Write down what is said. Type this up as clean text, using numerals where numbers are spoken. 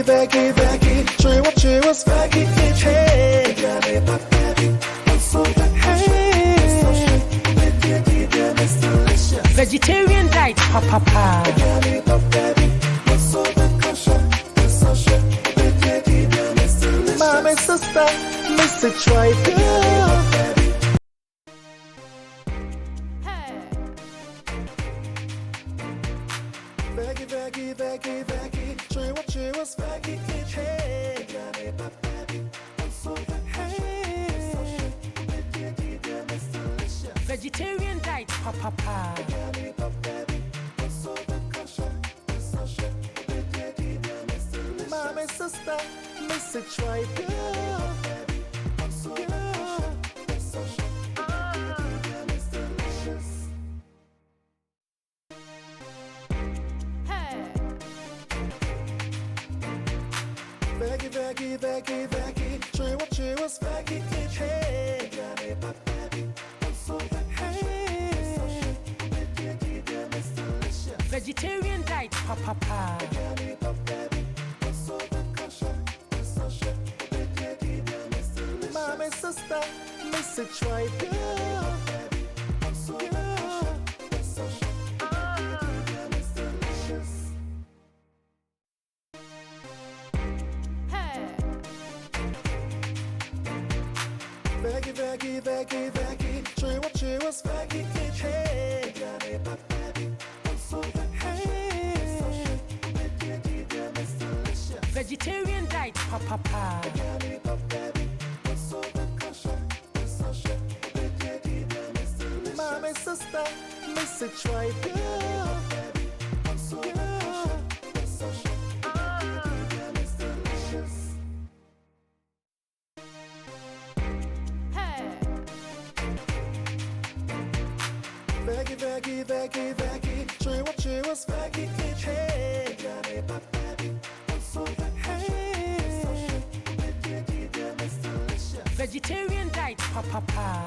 Veggie. Cheers, Veggie, hey. Vegetarian diet, papa. Mommy, sister, Mr. Try girl. Veggie. Cheers, Veggie, hey. Vegetarian diet, papa. Mommy, sister, Mr. Try girl. Veggie. Cheers, Veggie, hey. Vegetarian diet, papa. Mommy, sister, Mr. Try girl. Veggie. Cheers, Veggie, hey. Vegetarian diet, papa. Mommy, sister, Mr. Try girl. Veggie. Cheers, Veggie, hey. Vegetarian diet, papa.